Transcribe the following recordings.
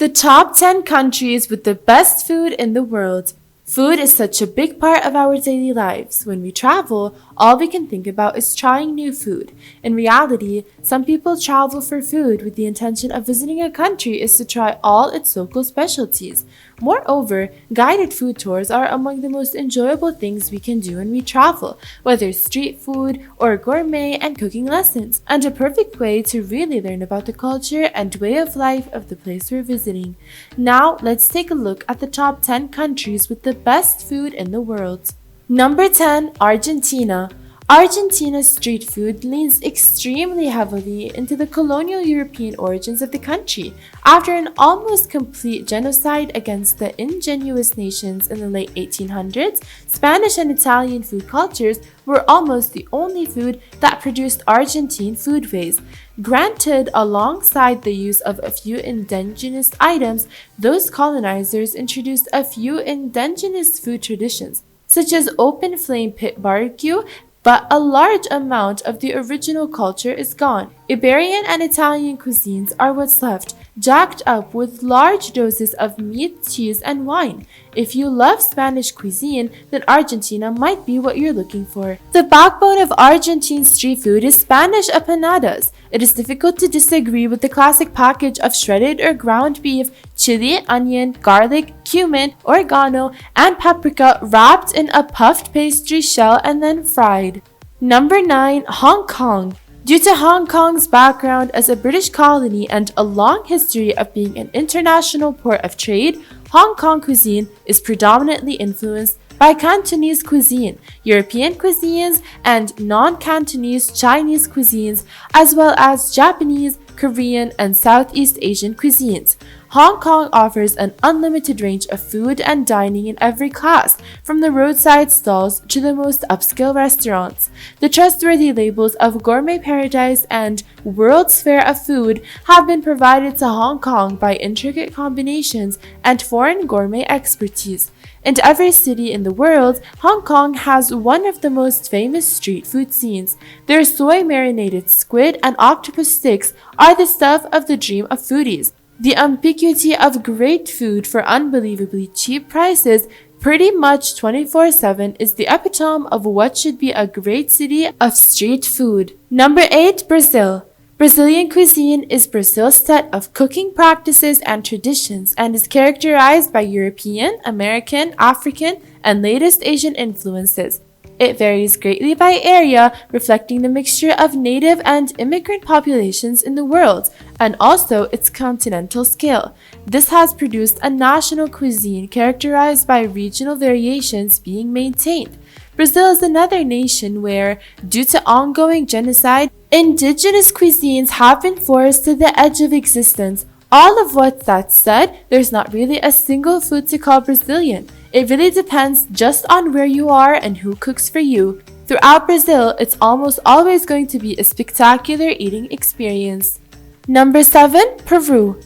The top 10 countries with the best food in the world. Food is such a big part of our daily lives. When we travel, all we can think about is trying new food. In reality, some people travel for food with the intention of visiting a country is to try all its local specialties. Moreover, guided food tours are among the most enjoyable things we can do when we travel, whether street food or gourmet and cooking lessons, and a perfect way to really learn about the culture and way of life of the place we're visiting. Now, let's take a look at the top 10 countries with the best food in the world. Number 10, Argentina. Argentina's street food leans extremely heavily into the colonial European origins of the country. After an almost complete genocide against the indigenous nations in the late 1800s, Spanish and Italian food cultures were almost the only food that produced Argentine foodways. Granted, alongside the use of a few indigenous items, those colonizers introduced a few indigenous food traditions, such as open flame pit barbecue, but a large amount of the original culture is gone. Iberian and Italian cuisines are what's left, jacked up with large doses of meat, cheese, and wine. If you love Spanish cuisine, then Argentina might be what you're looking for. The backbone of Argentine street food is Spanish empanadas. It is difficult to disagree with the classic package of shredded or ground beef, chili, onion, garlic, cumin, oregano, and paprika wrapped in a puffed pastry shell and then fried. Number 9. Hong Kong. Due to Hong Kong's background as a British colony and a long history of being an international port of trade, Hong Kong cuisine is predominantly influenced by Cantonese cuisine, European cuisines, and non-Cantonese Chinese cuisines, as well as Japanese, Korean, and Southeast Asian cuisines. Hong Kong offers an unlimited range of food and dining in every class, from the roadside stalls to the most upscale restaurants. The trustworthy labels of Gourmet Paradise and World's Fair of Food have been provided to Hong Kong by intricate combinations and foreign gourmet expertise. In every city in the world, Hong Kong has one of the most famous street food scenes. Their soy-marinated squid and octopus sticks are the stuff of the dream of foodies. The ambiguity of great food for unbelievably cheap prices, pretty much 24/7, is the epitome of what should be a great city of street food. Number 8. Brazil. Brazilian cuisine is Brazil's set of cooking practices and traditions and is characterized by European, American, African, and latest Asian influences. It varies greatly by area, reflecting the mixture of native and immigrant populations in the world, and also its continental scale. This has produced a national cuisine characterized by regional variations being maintained. Brazil is another nation where, due to ongoing genocide, indigenous cuisines have been forced to the edge of existence. All of what that said, there's not really a single food to call Brazilian. It really depends just on where you are and who cooks for you. Throughout Brazil, it's almost always going to be a spectacular eating experience. Number 7. Peru.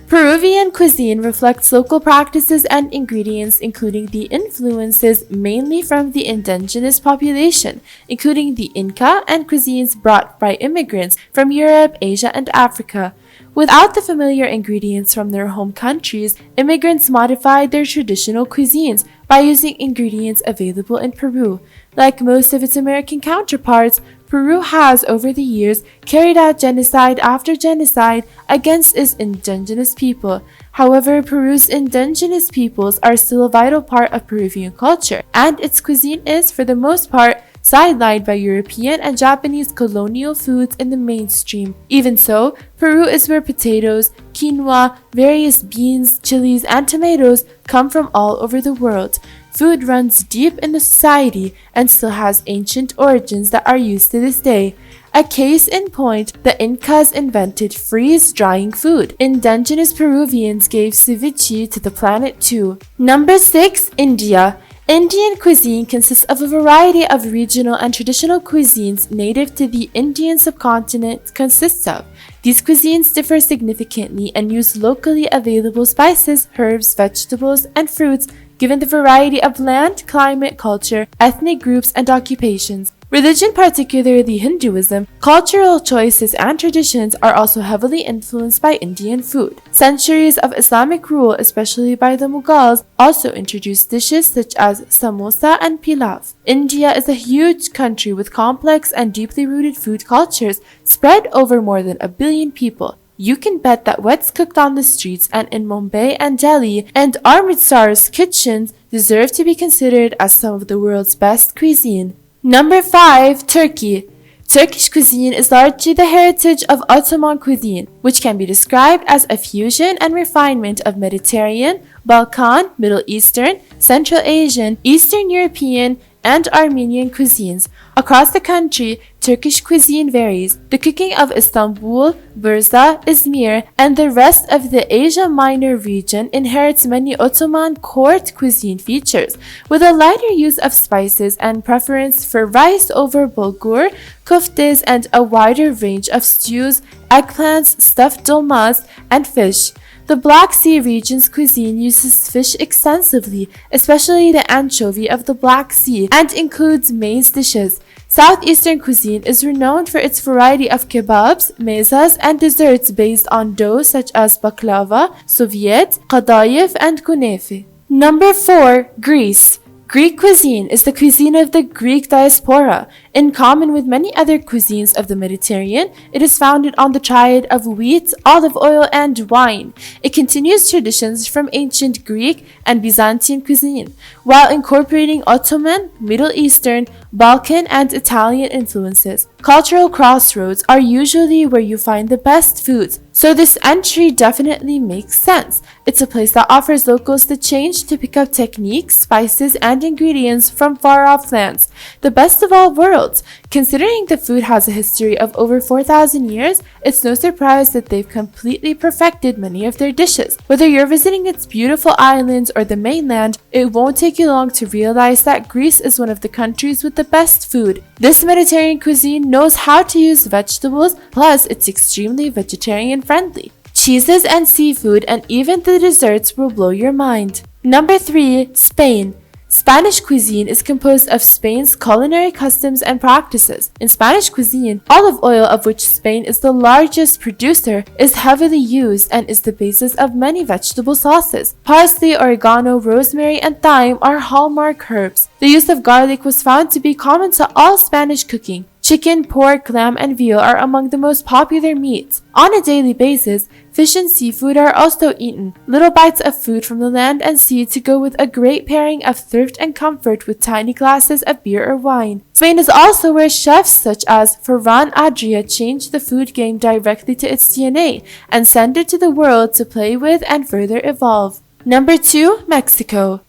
Peruvian cuisine reflects local practices and ingredients, including the influences mainly from the indigenous population, including the Inca and cuisines brought by immigrants from Europe, Asia, and Africa. Without the familiar ingredients from their home countries, immigrants modified their traditional cuisines by using ingredients available in Peru. Like most of its American counterparts, Peru has, over the years, carried out genocide after genocide against its indigenous people. However, Peru's indigenous peoples are still a vital part of Peruvian culture, and its cuisine is, for the most part, sidelined by European and Japanese colonial foods in the mainstream. Even so, Peru is where potatoes, quinoa, various beans, chilies, and tomatoes come from all over the world. Food runs deep in the society and still has ancient origins that are used to this day. A case in point, the Incas invented freeze-drying food. Indigenous Peruvians gave ceviche to the planet too. Number 6. India. Indian cuisine consists of a variety of regional and traditional cuisines native to the Indian subcontinent consists of. These cuisines differ significantly and use locally available spices, herbs, vegetables, and fruits given the variety of land, climate, culture, ethnic groups, and occupations. Religion, particularly Hinduism, cultural choices and traditions are also heavily influenced by Indian food. Centuries of Islamic rule, especially by the Mughals, also introduced dishes such as samosa and pilaf. India is a huge country with complex and deeply rooted food cultures spread over more than 1 billion people. You can bet that what's cooked on the streets and in Mumbai and Delhi and Amritsar's kitchens deserve to be considered as some of the world's best cuisine. Number 5. Turkey. Turkish cuisine is largely the heritage of Ottoman cuisine, which can be described as a fusion and refinement of Mediterranean, Balkan, Middle Eastern, Central Asian, Eastern European, and Armenian cuisines. Across the country, Turkish cuisine varies. The cooking of Istanbul, Bursa, Izmir, and the rest of the Asia Minor region inherits many Ottoman court cuisine features, with a lighter use of spices and preference for rice over bulgur, koftes, and a wider range of stews, eggplants, stuffed dolmas, and fish. The Black Sea region's cuisine uses fish extensively, especially the anchovy of the Black Sea, and includes maize dishes. Southeastern cuisine is renowned for its variety of kebabs, mezas, and desserts based on dough such as baklava, soviet, qadayif, and kunefe. Number 4. Greece. Greek cuisine is the cuisine of the Greek diaspora. In common with many other cuisines of the Mediterranean, it is founded on the triad of wheat, olive oil, and wine. It continues traditions from ancient Greek and Byzantine cuisine, while incorporating Ottoman, Middle Eastern, Balkan, and Italian influences. Cultural crossroads are usually where you find the best foods, so this entry definitely makes sense. It's a place that offers locals the change to pick up techniques, spices, and ingredients from far-off lands, the best of all worlds. Considering the food has a history of over 4,000 years, it's no surprise that they've completely perfected many of their dishes. Whether you're visiting its beautiful islands or the mainland, it won't take you long to realize that Greece is one of the countries with the best food. This Mediterranean cuisine knows how to use vegetables, plus it's extremely vegetarian friendly. Cheeses and seafood and even the desserts will blow your mind. Number 3. Spain. Spanish cuisine is composed of Spain's culinary customs and practices. In Spanish cuisine, olive oil, of which Spain is the largest producer, is heavily used and is the basis of many vegetable sauces. Parsley, oregano, rosemary, and thyme are hallmark herbs. The use of garlic was found to be common to all Spanish cooking. Chicken, pork, lamb, and veal are among the most popular meats. On a daily basis, fish and seafood are also eaten, little bites of food from the land and sea to go with a great pairing of thrift and comfort with tiny glasses of beer or wine. Spain is also where chefs such as Ferran Adria changed the food game directly to its DNA and sent it to the world to play with and further evolve. Number 2. Mexico.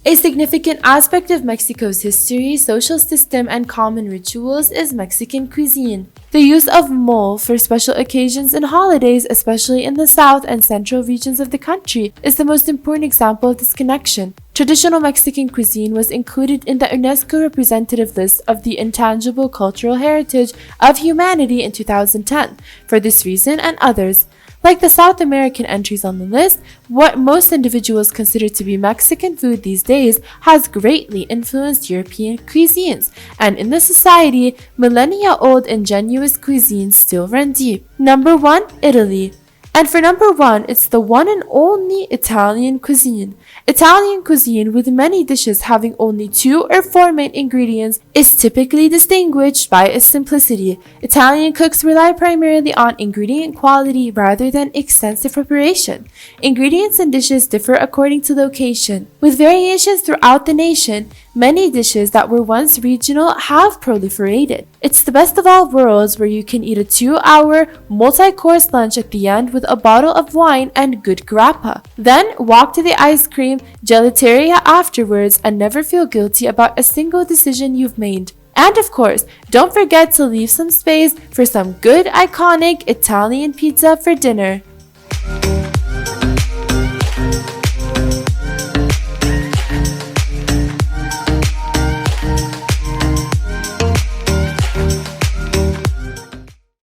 A significant aspect of Mexico's history, social system, and common rituals is Mexican cuisine. The use of mole for special occasions and holidays, especially in the south and central regions of the country, is the most important example of this connection. Traditional Mexican cuisine was included in the UNESCO representative list of the intangible cultural heritage of humanity in 2010. For this reason and others, like the South American entries on the list, what most individuals consider to be Mexican food these days has greatly influenced European cuisines, and in the society, millennia-old ingenuous cuisines still run deep. Number 1. Italy. And for number 1, it's the one and only Italian cuisine. Italian cuisine, with many dishes having only 2 or 4 main ingredients, is typically distinguished by its simplicity. Italian cooks rely primarily on ingredient quality rather than extensive preparation. Ingredients and dishes differ according to location. With variations throughout the nation, many dishes that were once regional have proliferated. It's the best of all worlds where you can eat a 2-hour, multi-course lunch at the end with a bottle of wine and good grappa. Then walk to the ice cream gelateria afterwards and never feel guilty about a single decision you've made. And of course, don't forget to leave some space for some good iconic Italian pizza for dinner.